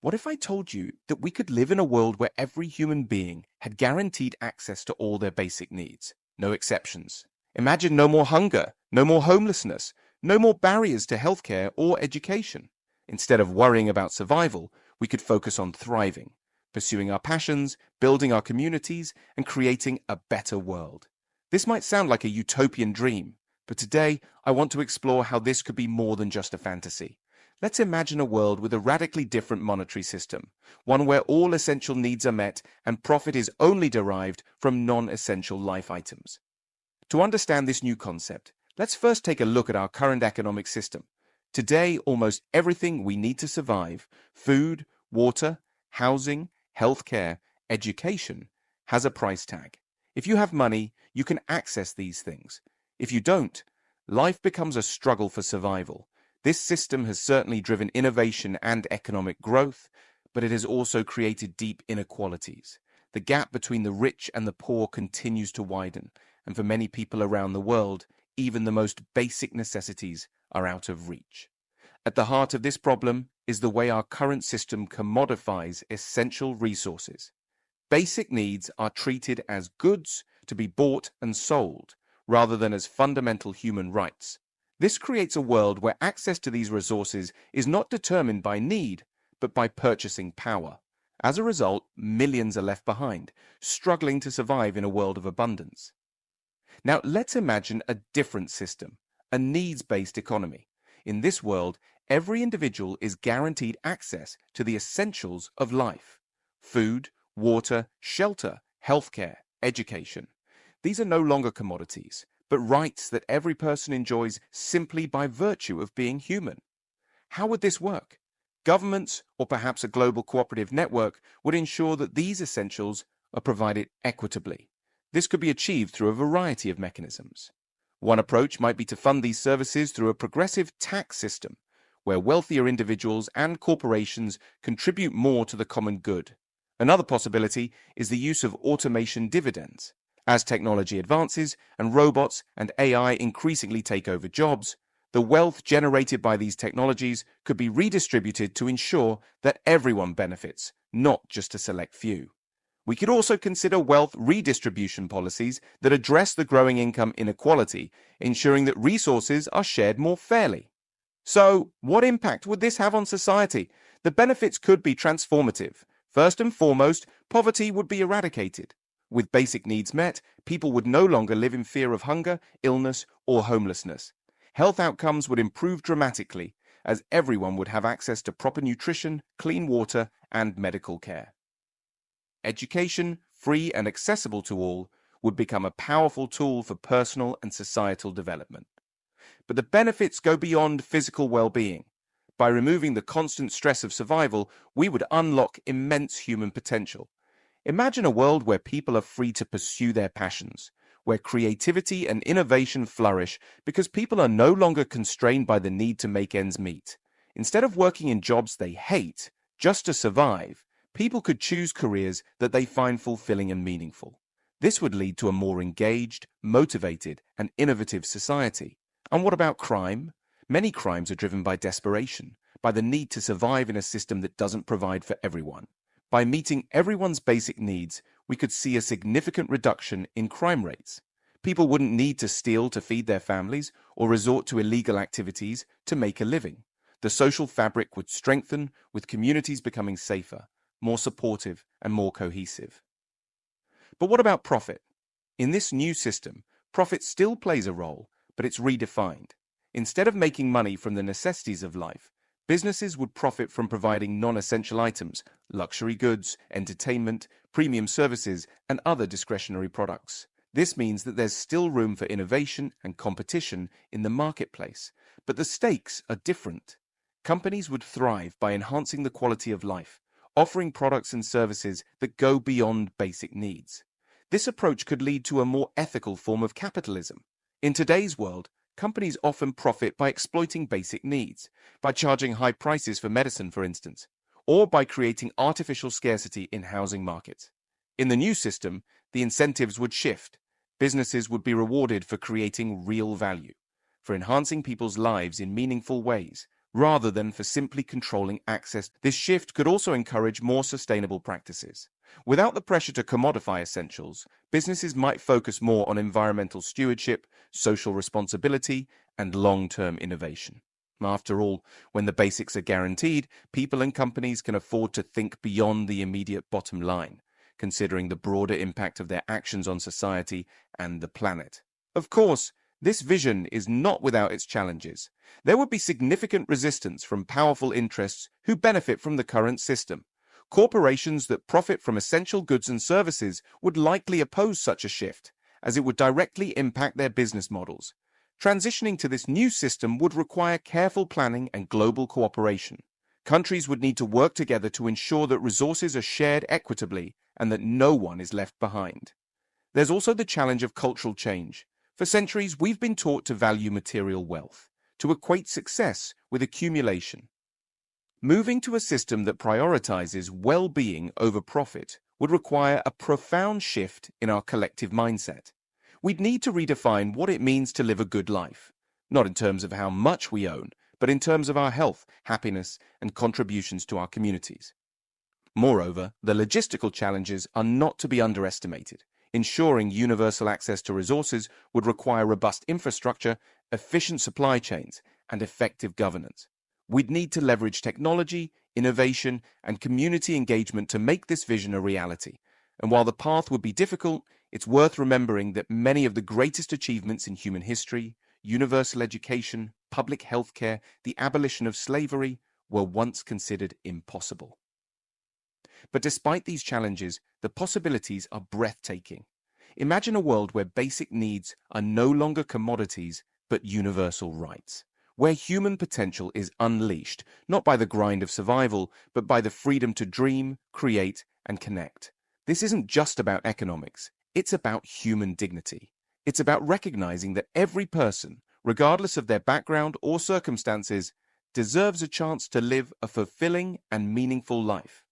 What if I told you that we could live in a world where every human being had guaranteed access to all their basic needs? No exceptions. Imagine no more hunger, no more homelessness, no more barriers to healthcare or education. Instead of worrying about survival, we could focus on thriving, pursuing our passions, building our communities, and creating a better world. This might sound like a utopian dream, but today I want to explore how this could be more than just a fantasy. Let's imagine a world with a radically different monetary system, one where all essential needs are met and profit is only derived from non-essential life items. To understand this new concept, let's first take a look at our current economic system. Today, almost everything we need to survive, food, water, housing, healthcare, education, has a price tag. If you have money, you can access these things. If you don't, life becomes a struggle for survival. This system has certainly driven innovation and economic growth, but it has also created deep inequalities. The gap between the rich and the poor continues to widen, and for many people around the world, even the most basic necessities are out of reach. At the heart of this problem is the way our current system commodifies essential resources. Basic needs are treated as goods to be bought and sold, rather than as fundamental human rights. This creates a world where access to these resources is not determined by need, but by purchasing power. As a result, millions are left behind, struggling to survive in a world of abundance. Now, let's imagine a different system, a needs-based economy. In this world, every individual is guaranteed access to the essentials of life: food, water, shelter, healthcare, education. These are no longer commodities, but rights that every person enjoys simply by virtue of being human. How would this work? Governments, or perhaps a global cooperative network, would ensure that these essentials are provided equitably. This could be achieved through a variety of mechanisms. One approach might be to fund these services through a progressive tax system, where wealthier individuals and corporations contribute more to the common good. Another possibility is the use of automation dividends. As technology advances and robots and AI increasingly take over jobs, the wealth generated by these technologies could be redistributed to ensure that everyone benefits, not just a select few. We could also consider wealth redistribution policies that address the growing income inequality, ensuring that resources are shared more fairly. So, what impact would this have on society? The benefits could be transformative. First and foremost, poverty would be eradicated. With basic needs met, people would no longer live in fear of hunger, illness, or homelessness. Health outcomes would improve dramatically, as everyone would have access to proper nutrition, clean water, and medical care. Education, free and accessible to all, would become a powerful tool for personal and societal development. But the benefits go beyond physical well-being. By removing the constant stress of survival, we would unlock immense human potential. Imagine a world where people are free to pursue their passions, where creativity and innovation flourish because people are no longer constrained by the need to make ends meet. Instead of working in jobs they hate just to survive, people could choose careers that they find fulfilling and meaningful. This would lead to a more engaged, motivated, and innovative society. And what about crime? Many crimes are driven by desperation, by the need to survive in a system that doesn't provide for everyone. By meeting everyone's basic needs, we could see a significant reduction in crime rates. People wouldn't need to steal to feed their families or resort to illegal activities to make a living. The social fabric would strengthen, with communities becoming safer, more supportive, and more cohesive. But what about profit? In this new system, profit still plays a role, but it's redefined. Instead of making money from the necessities of life, businesses would profit from providing non-essential items, luxury goods, entertainment, premium services, and other discretionary products. This means that there's still room for innovation and competition in the marketplace, but the stakes are different. Companies would thrive by enhancing the quality of life, offering products and services that go beyond basic needs. This approach could lead to a more ethical form of capitalism. In today's world, companies often profit by exploiting basic needs, by charging high prices for medicine, for instance, or by creating artificial scarcity in housing markets. In the new system, the incentives would shift. Businesses would be rewarded for creating real value, for enhancing people's lives in meaningful ways, rather than for simply controlling access. This shift could also encourage more sustainable practices. Without the pressure to commodify essentials, businesses might focus more on environmental stewardship, social responsibility, and long-term innovation. After all, when the basics are guaranteed, people and companies can afford to think beyond the immediate bottom line, considering the broader impact of their actions on society and the planet. Of course, this vision is not without its challenges. There would be significant resistance from powerful interests who benefit from the current system. Corporations that profit from essential goods and services would likely oppose such a shift, as it would directly impact their business models. Transitioning to this new system would require careful planning and global cooperation. Countries would need to work together to ensure that resources are shared equitably and that no one is left behind. There's also the challenge of cultural change. For centuries, we've been taught to value material wealth, to equate success with accumulation. Moving to a system that prioritizes well-being over profit would require a profound shift in our collective mindset. We'd need to redefine what it means to live a good life, not in terms of how much we own, but in terms of our health, happiness, and contributions to our communities. Moreover, the logistical challenges are not to be underestimated. Ensuring universal access to resources would require robust infrastructure, efficient supply chains, and effective governance. We'd need to leverage technology, innovation, and community engagement to make this vision a reality. And while the path would be difficult, it's worth remembering that many of the greatest achievements in human history, universal education, public health care, the abolition of slavery, were once considered impossible. But despite these challenges, the possibilities are breathtaking. Imagine a world where basic needs are no longer commodities, but universal rights, where human potential is unleashed, not by the grind of survival, but by the freedom to dream, create, and connect. This isn't just about economics. It's about human dignity. It's about recognizing that every person, regardless of their background or circumstances, deserves a chance to live a fulfilling and meaningful life.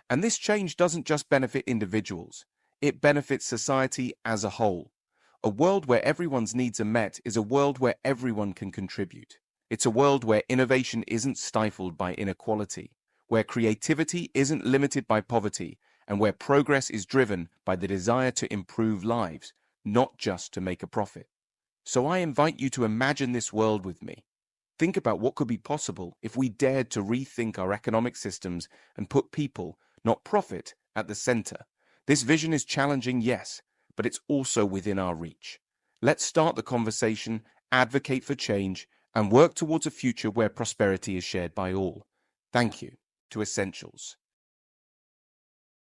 And this change doesn't just benefit individuals, it benefits society as a whole. A world where everyone's needs are met is a world where everyone can contribute. It's a world where innovation isn't stifled by inequality, where creativity isn't limited by poverty, and where progress is driven by the desire to improve lives, not just to make a profit. So I invite you to imagine this world with me. Think about what could be possible if we dared to rethink our economic systems and put people, not profit, at the center. This vision is challenging, yes, but it's also within our reach. Let's start the conversation, advocate for change, and work towards a future where prosperity is shared by all. Thank you to Essentials.